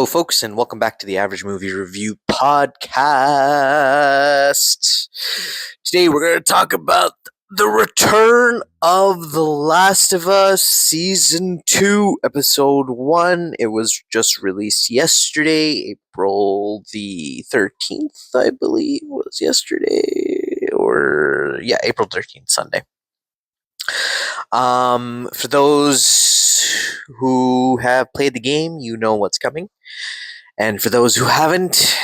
Hello, folks, and welcome back to the Average Movie Review Podcast. Today, we're going to talk about the return of The Last of Us Season 2, Episode 1. It was just released yesterday, April the 13th, I believe, was yesterday. April 13th, Sunday. For those who have played the game, you know what's coming. And for those who haven't,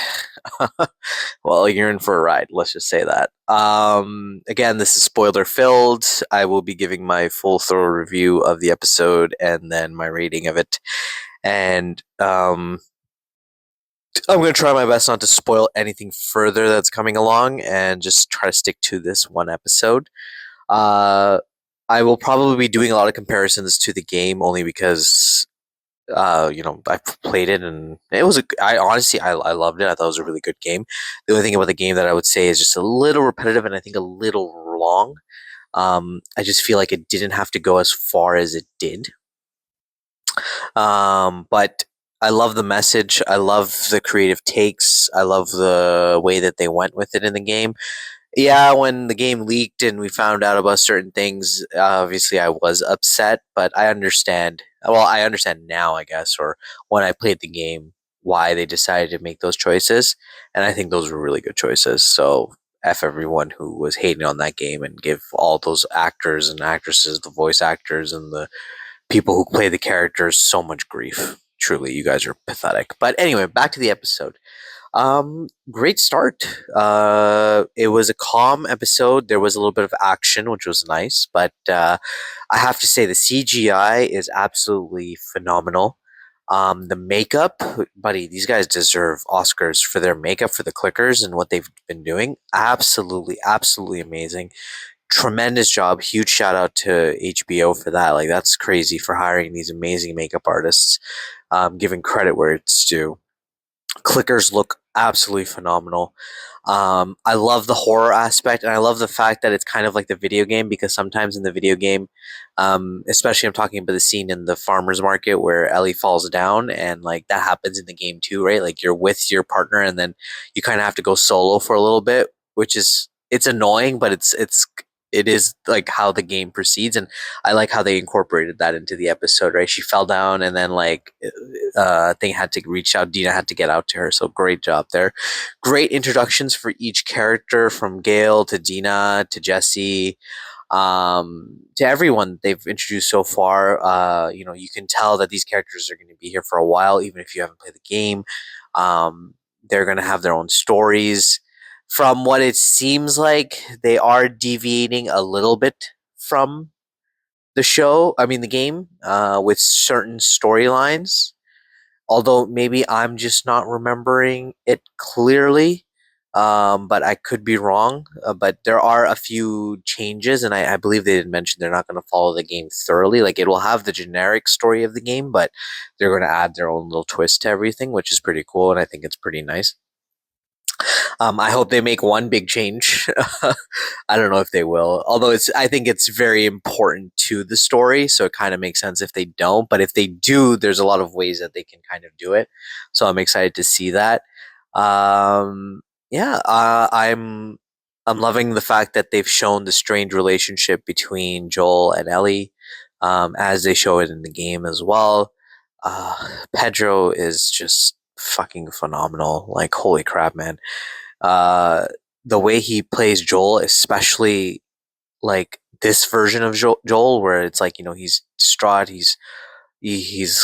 well, you're in for a ride. Let's just say that. Again, this is spoiler filled. I will be giving my full thorough review of the episode and then my rating of it. And I'm going to try my best not to spoil anything further that's coming along and just try to stick to this one episode. I will probably be doing a lot of comparisons to the game only because I played it and it was I honestly I loved it. I thought it was a really good game. The only thing about the game that I would say is just a little repetitive and I think a little long. I just feel like it didn't have to go as far as it did. But I love the message. I love the creative takes. I love the way that they went with it in the game. Yeah, when the game leaked and we found out about certain things, obviously I was upset, but I understand. Well, I understand now, I guess, or when I played the game, why they decided to make those choices. And I think those were really good choices. So, F everyone who was hating on that game and give all those actors and actresses, the voice actors, and the people who play the characters so much grief. Truly, you guys are pathetic. But anyway, back to the episode. Great start. It was a calm episode. There was a little bit of action, which was nice, but I have to say the CGI is absolutely phenomenal. The makeup, buddy, these guys deserve Oscars for their makeup for the clickers and what they've been doing. Absolutely, absolutely amazing. Tremendous job. Huge shout out to HBO for that. Like, that's crazy for hiring these amazing makeup artists, giving credit where it's due. Clickers look absolutely phenomenal. I love the horror aspect, and I love the fact that it's kind of like the video game because sometimes in the video game, especially I'm talking about the scene in the farmer's market where Ellie falls down, and like that happens in the game too, right? Like you're with your partner, and then you kind of have to go solo for a little bit, which is it's annoying, but it is like how the game proceeds, and I like how they incorporated that into the episode. Right, she fell down, and then like thing had to reach out. Dina had to get out to her, so great job there. Great introductions for each character, from Gail to Dina to Jesse, to everyone they've introduced so far. You can tell that these characters are going to be here for a while, even if you haven't played the game. They're going to have their own stories. From what it seems like, they are deviating a little bit from the game, with certain storylines. Although maybe I'm just not remembering it clearly, but I could be wrong. But there are a few changes, and I believe they did mention they're not going to follow the game thoroughly. Like, it will have the generic story of the game, but they're going to add their own little twist to everything, which is pretty cool, and I think it's pretty nice. I hope they make one big change. I don't know if they will, although I think it's very important to the story, so it kind of makes sense if they don't. But if they do, there's a lot of ways that they can kind of do it. So I'm excited to see that. Yeah, I'm loving the fact that they've shown the strained relationship between Joel and Ellie, as they show it in the game as well. Pedro is just fucking phenomenal. Like, holy crap, man. uh, the way he plays Joel, especially like this version of Joel, where it's like, he's distraught, he's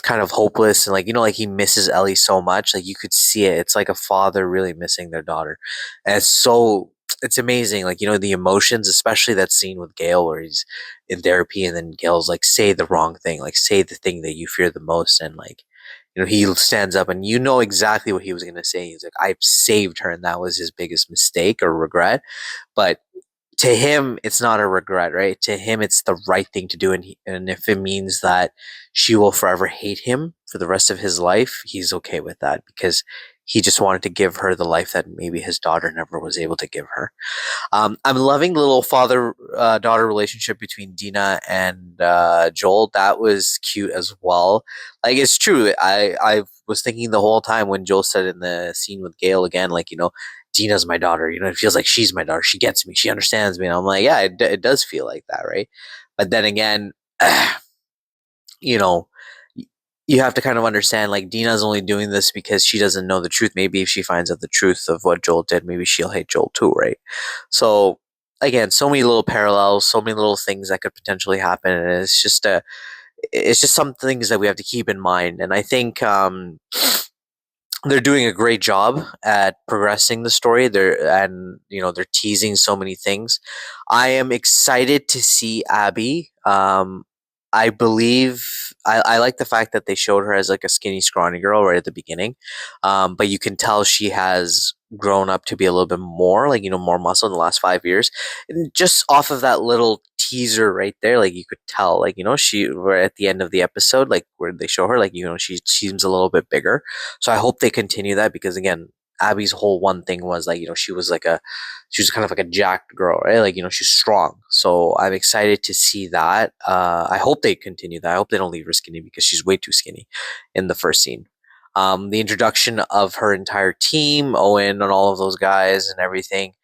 kind of hopeless, and like, like he misses Ellie so much. Like, you could see it. It's like a father really missing their daughter, and it's amazing. Like, the emotions, especially that scene with Gail where he's in therapy, and then Gail's like, say the wrong thing, like say the thing that you fear the most, and like, he stands up and exactly what he was going to say. He's like, I've saved her. And that was his biggest mistake or regret. But to him, it's not a regret, right? To him, it's the right thing to do. And if it means that she will forever hate him for the rest of his life, he's okay with that because he just wanted to give her the life that maybe his daughter never was able to give her. I'm loving the little father daughter relationship between Dina and Joel. That was cute as well. Like it's true. I was thinking the whole time when Joel said in the scene with Gail again, like Dina's my daughter. It feels like she's my daughter. She gets me. She understands me. And I'm like, yeah, it does feel like that, right? But then again, you know, you have to kind of understand like Dina's only doing this because she doesn't know the truth. Maybe if she finds out the truth of what Joel did, maybe she'll hate Joel too, right? So again, so many little parallels, so many little things that could potentially happen, and it's just some things that we have to keep in mind. And I think they're doing a great job at progressing the story. They're teasing so many things. I am excited to see Abby. I believe I like the fact that they showed her as like a skinny, scrawny girl right at the beginning, but you can tell she has grown up to be a little bit more like more muscle in the last 5 years, and just off of that little teaser right there, like you could tell, like she right at the end of the episode, like where they show her, like she seems a little bit bigger. So I hope they continue that because again, Abby's whole one thing was like she was kind of like a jacked girl, right? Like she's strong. So I'm excited to see that. I hope they continue that. I hope they don't leave her skinny because she's way too skinny in the first scene. The introduction of her entire team, Owen and all of those guys and everything,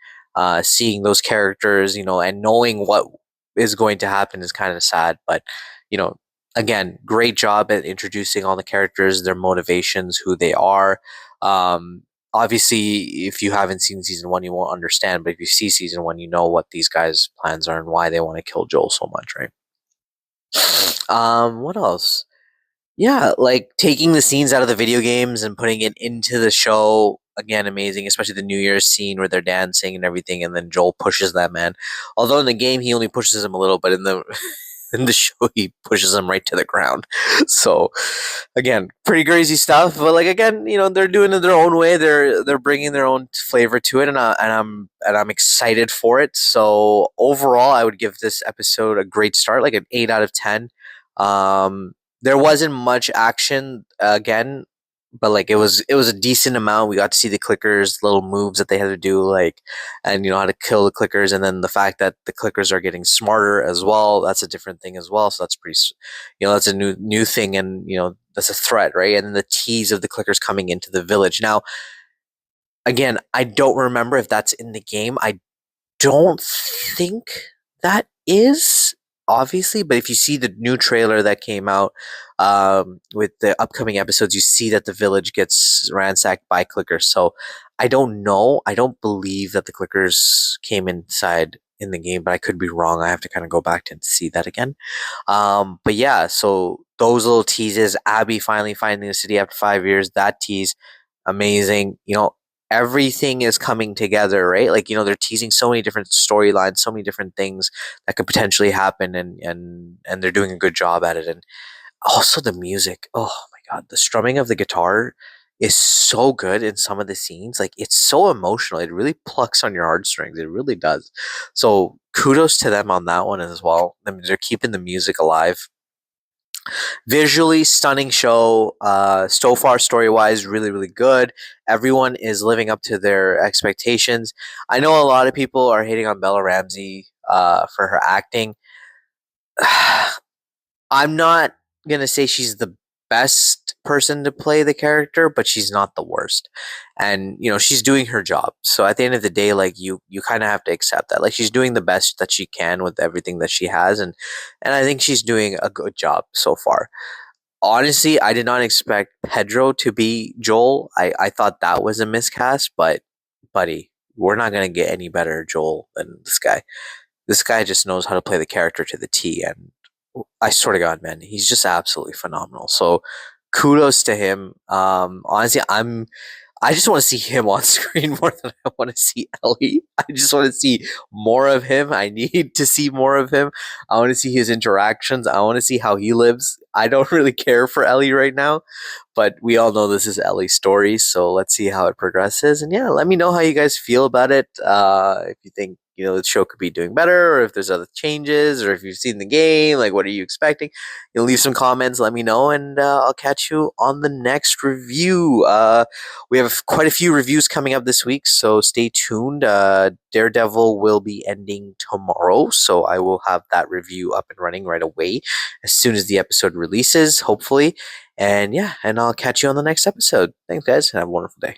seeing those characters, and knowing what is going to happen is kind of sad, but you know, again, great job at introducing all the characters, their motivations, who they are. Obviously, if you haven't seen season one, you won't understand. But if you see season one, you know what these guys' plans are and why they want to kill Joel so much, right? What else? Yeah, like taking the scenes out of the video games and putting it into the show. Again, amazing, especially the New Year's scene where they're dancing and everything, and then Joel pushes that man. Although in the game he only pushes him a little, but in the in the show he pushes him right to the ground. So again, pretty crazy stuff. But like again, they're doing it their own way. They're bringing their own flavor to it, and I'm excited for it. So overall, I would give this episode a great start, like an 8 out of 10. There wasn't much action again, but like it was a decent amount. We got to see the clickers, little moves that they had to do, like, and how to kill the clickers, and then the fact that the clickers are getting smarter as well. That's a different thing as well. So that's pretty, that's a new thing, and that's a threat, right? And then the tease of the clickers coming into the village. Now, again, I don't remember if that's in the game. I don't think that is, obviously, but if you see the new trailer that came out with the upcoming episodes, you see that the village gets ransacked by clickers. So I don't know. I don't believe that the clickers came inside in the game, but I could be wrong. I have to kind of go back to see that again. But yeah, so those little teases, Abby finally finding the city after 5 years, that tease, amazing. Everything is coming together, right? Like, they're teasing so many different storylines, so many different things that could potentially happen, and they're doing a good job at it. And also the music. Oh my god, the strumming of the guitar is so good in some of the scenes. Like it's so emotional. It really plucks on your heartstrings. It really does. So kudos to them on that one as well. I mean, they're keeping the music alive. Visually stunning show. So far, story wise, really, really good. Everyone is living up to their expectations. I know a lot of people are hating on Bella Ramsey for her acting. I'm not gonna say she's the best person to play the character, but she's not the worst. And she's doing her job. So at the end of the day, like you kind of have to accept that. Like she's doing the best that she can with everything that she has, and I think she's doing a good job so far. Honestly, I did not expect Pedro to be Joel. I thought that was a miscast, but buddy, we're not gonna get any better Joel than this guy. This guy just knows how to play the character to the T, and I swear to God, man, he's just absolutely phenomenal. So kudos to him. Honestly, I just want to see him on screen more than I want to see Ellie. I just want to see more of him. I need to see more of him. I want to see his interactions. I want to see how he lives. I don't really care for Ellie right now, but we all know this is Ellie's story. So let's see how it progresses. And yeah, let me know how you guys feel about it. If you think the show could be doing better, or if there's other changes, or if you've seen the game, like what are you expecting? Leave some comments, let me know, and I'll catch you on the next review. We have quite a few reviews coming up this week, so stay tuned. Daredevil will be ending tomorrow, so I will have that review up and running right away as soon as the episode releases, hopefully. And yeah, and I'll catch you on the next episode. Thanks, guys, and have a wonderful day.